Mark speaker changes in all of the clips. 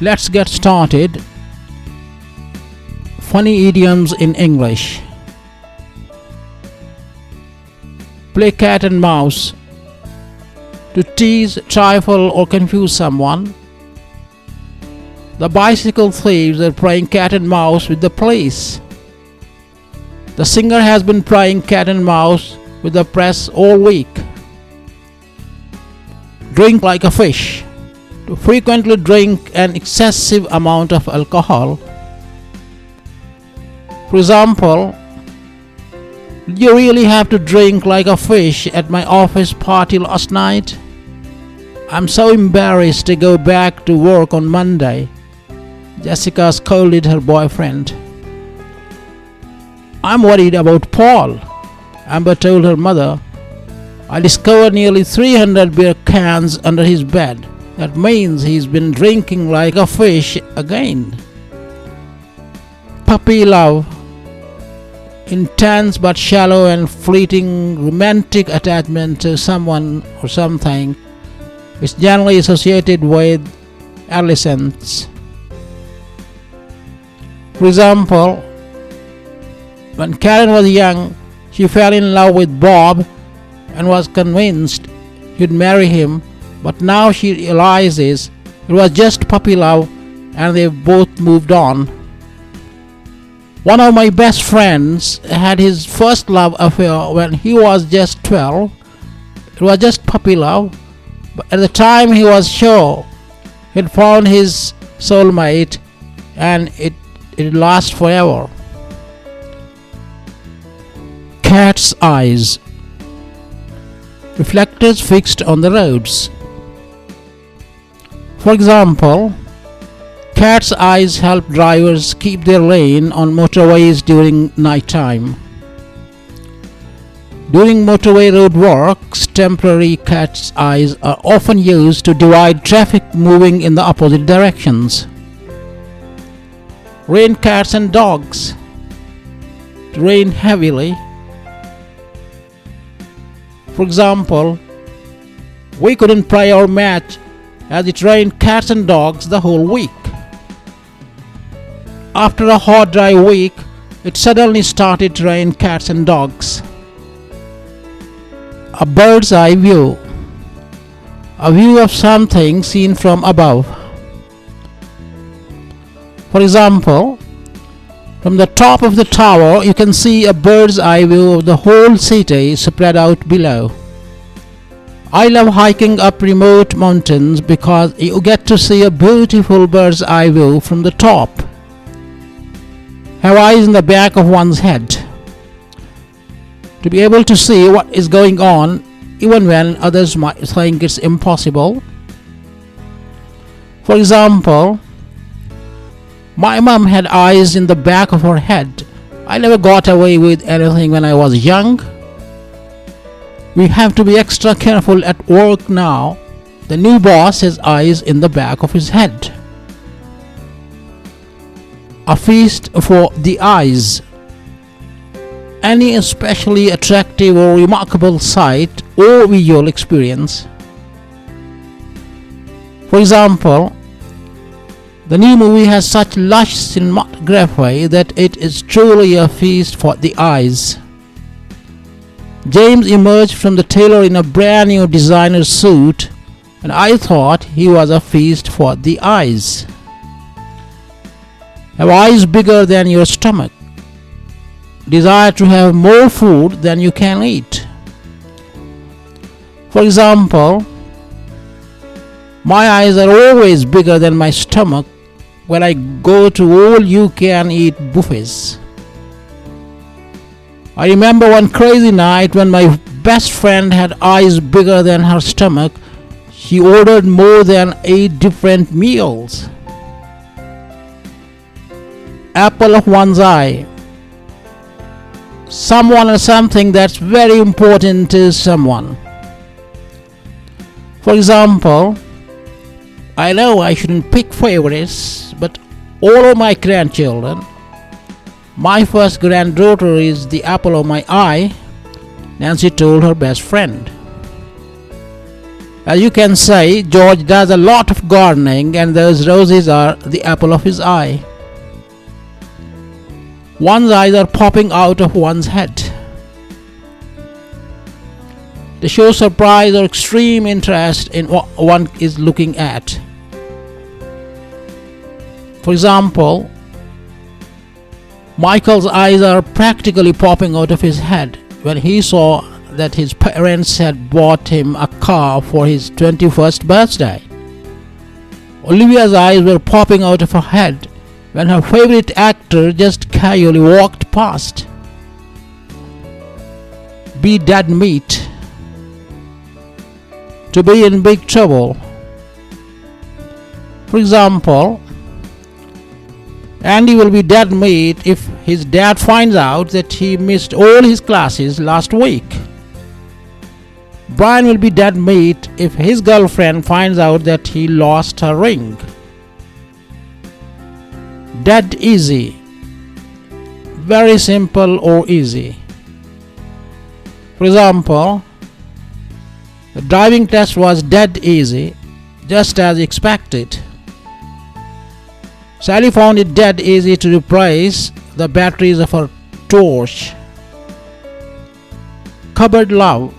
Speaker 1: Let's get started. Funny idioms in English. Play cat and mouse. To tease, trifle, or confuse someone. The bicycle thieves are playing cat and mouse with the police. The singer has been playing cat and mouse with the press all week. Drink like a fish. To frequently drink an excessive amount of alcohol. For example, did you really have to drink like a fish at my office party last night? I'm so embarrassed to go back to work on Monday. Jessica scolded her boyfriend. I'm worried about Paul, Amber told her mother. I discovered nearly 300 beer cans under his bed. That means he's been drinking like a fish again. Puppy love. Intense but shallow and fleeting romantic attachment to someone or something is generally associated with adolescents. For example, when Karen was young, she fell in love with Bob and was convinced he'd marry him, but now she realizes it was just puppy love and they've both moved on. One of my best friends had his first love affair when he was just 12. It was just puppy love, but at the time he was sure he'd found his soulmate and it lasts forever. Cat's eyes. Reflectors fixed on the roads. For example, cat's eyes help drivers keep their lane on motorways during night time. During motorway road works, temporary cat's eyes are often used to divide traffic moving in the opposite directions. Rain cats and dogs. To rain heavily. For example, we couldn't play our match as it rained cats and dogs the whole week. After a hot dry week, it suddenly started to rain cats and dogs. A bird's eye view. A view of something seen from above. For example, from the top of the tower you can see a bird's eye view of the whole city spread out below. I love hiking up remote mountains because you get to see a beautiful bird's eye view from the top. Have eyes in the back of one's head. To be able to see what is going on even when others might think it's impossible. For example, my mom had eyes in the back of her head. I never got away with anything when I was young. We have to be extra careful at work now. The new boss has eyes in the back of his head. A feast for the eyes. Any especially attractive or remarkable sight or visual experience. For example, the new movie has such lush cinematography that it is truly a feast for the eyes. James emerged from the tailor in a brand new designer suit, and I thought he was a feast for the eyes. Have eyes bigger than your stomach. Desire to have more food than you can eat. For example, my eyes are always bigger than my stomach when I go to all-you-can-eat buffets. I remember one crazy night when my best friend had eyes bigger than her stomach. She ordered more than 8 different meals. Apple of one's eye. Someone or something that's very important to someone. For example, I know I shouldn't pick favorites, but all of my grandchildren, my first granddaughter is the apple of my eye, Nancy told her best friend. As you can say, George does a lot of gardening and those roses are the apple of his eye. One's eyes are popping out of one's head. They show surprise or extreme interest in what one is looking at. For example, Michael's eyes are practically popping out of his head when he saw that his parents had bought him a car for his 21st birthday. Olivia's eyes were popping out of her head when her favorite actor just casually walked past. Be dead meat. To be in big trouble. For example, Andy will be dead meat if his dad finds out that he missed all his classes last week. Brian will be dead meat if his girlfriend finds out that he lost her ring. Dead easy. Very simple or easy. For example, the driving test was dead easy, just as expected. Sally found it dead easy to replace the batteries of her torch. Cupboard love.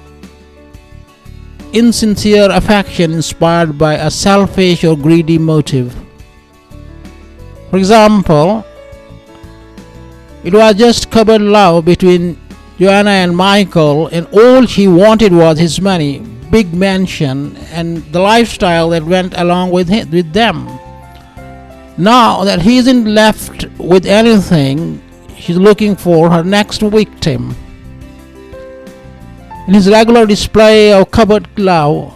Speaker 1: Insincere affection inspired by a selfish or greedy motive. For example, it was just cupboard love between Joanna and Michael, and all she wanted was his money, big mansion, and the lifestyle that went along with them. Now that he isn't left with anything, she's looking for her next victim. In his regular display of cupboard love,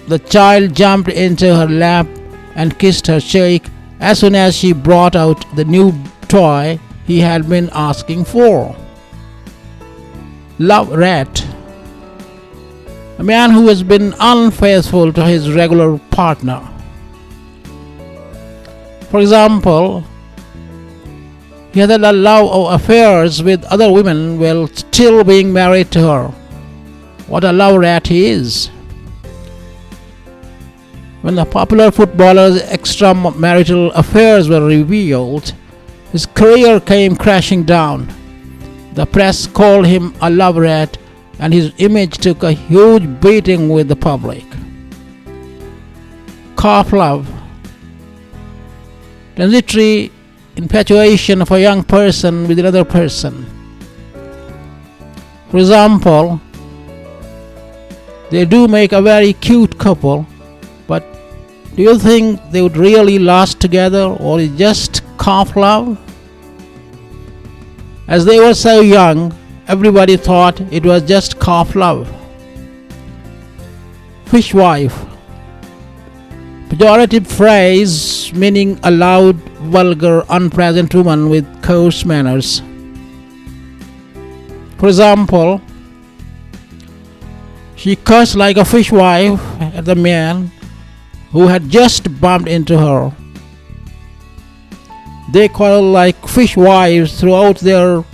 Speaker 1: the child jumped into her lap and kissed her cheek as soon as she brought out the new toy he had been asking for. Love rat. A man who has been unfaithful to his regular partner. For example, he had a love of affairs with other women while still being married to her. What a love rat he is. When the popular footballer's extramarital affairs were revealed, his career came crashing down. The press called him a love rat, and his image took a huge beating with the public. Calf love. Transitory infatuation of a young person with another person. For example, they do make a very cute couple, but do you think they would really last together, or is it just calf love? As they were so young, everybody thought it was just calf love. Fishwife. Pejorative phrase meaning a loud, vulgar, unpleasant woman with coarse manners. For example, she cursed like a fishwife at the man who had just bumped into her. They quarreled like fishwives throughout their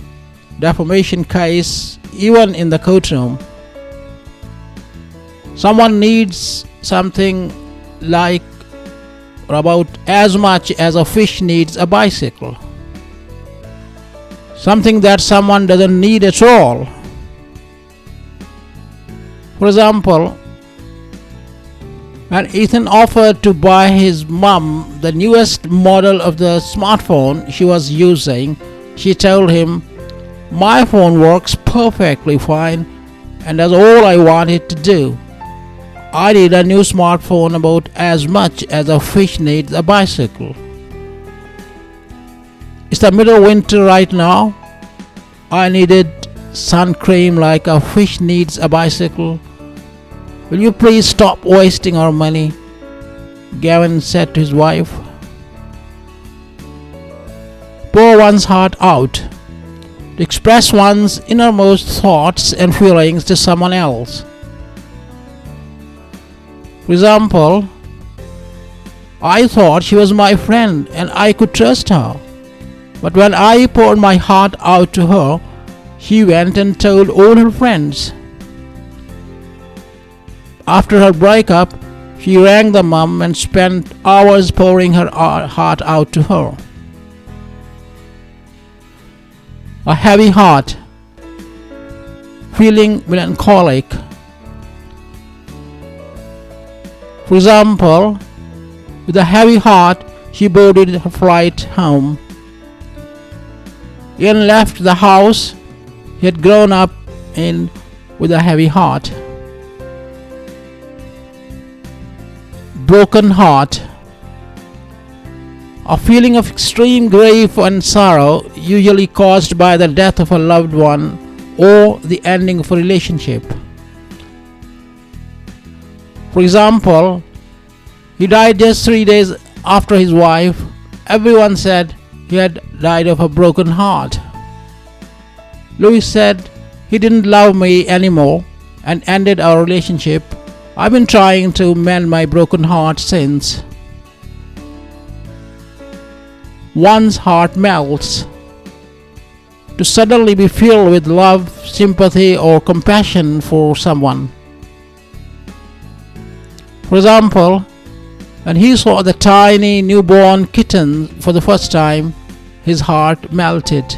Speaker 1: defamation case, even in the courtroom. Someone needs something like or about as much as a fish needs a bicycle. Something that someone doesn't need at all. For example, when Ethan offered to buy his mom the newest model of the smartphone she was using, she told him, "My phone works perfectly fine and that's all I wanted to do. I need a new smartphone about as much as a fish needs a bicycle." It's the middle of winter right now. I needed sun cream like a fish needs a bicycle. Will you please stop wasting our money? Gavin said to his wife. Pour one's heart out. To express one's innermost thoughts and feelings to someone else. For example, I thought she was my friend and I could trust her. But when I poured my heart out to her, she went and told all her friends. After her breakup, she rang the mum and spent hours pouring her heart out to her. A heavy heart, feeling melancholic. For example, with a heavy heart, she boarded her flight home. Ian left the house he had grown up in with a heavy heart. Broken heart, a feeling of extreme grief and sorrow, usually caused by the death of a loved one or the ending of a relationship. For example, he died just 3 days after his wife. Everyone said he had died of a broken heart. Louis said, "He didn't love me anymore and ended our relationship. I've been trying to mend my broken heart since." One's heart melts. To suddenly be filled with love, sympathy, or compassion for someone. For example, when he saw the tiny newborn kitten for the first time, his heart melted.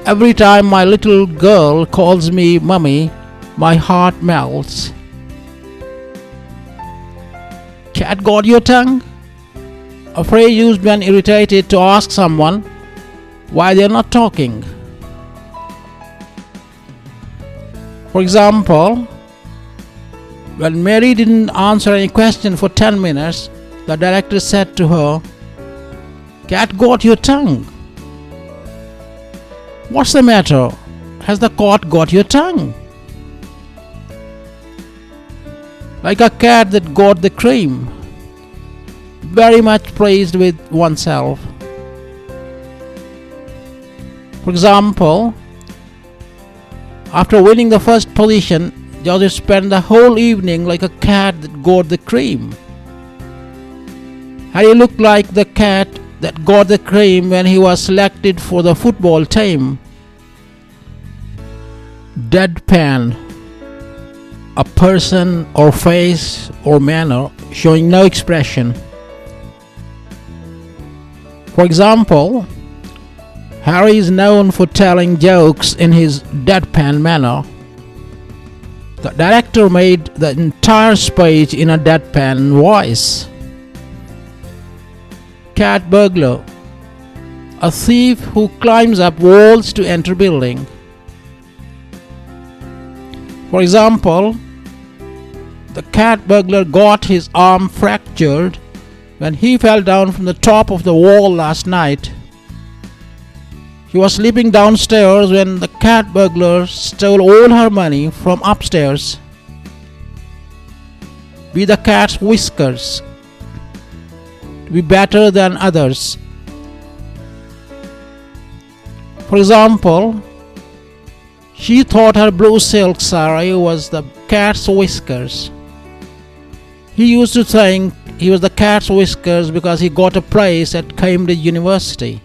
Speaker 1: Every time my little girl calls me Mummy, my heart melts. Cat got your tongue? A phrase used when irritated to ask someone why they are not talking. For example, when Mary didn't answer any question for 10 minutes, the director said to her, "Cat got your tongue? What's the matter? Has the cat got your tongue?" Like a cat that got the cream. Very much pleased with oneself. For example, after winning the first position, Joseph spent the whole evening like a cat that got the cream. Harry looked like the cat that got the cream when he was selected for the football team. Deadpan, a person or face or manner showing no expression. For example, Harry is known for telling jokes in his deadpan manner. The director made the entire speech in a deadpan voice. Cat burglar, a thief who climbs up walls to enter building. For example, the cat burglar got his arm fractured when he fell down from the top of the wall last night. He was sleeping downstairs when the cat burglar stole all her money from upstairs. Be the cat's whiskers. To be better than others. For example, she thought her blue silk saree was the cat's whiskers. He used to think he was the cat's whiskers because he got a place at Cambridge University.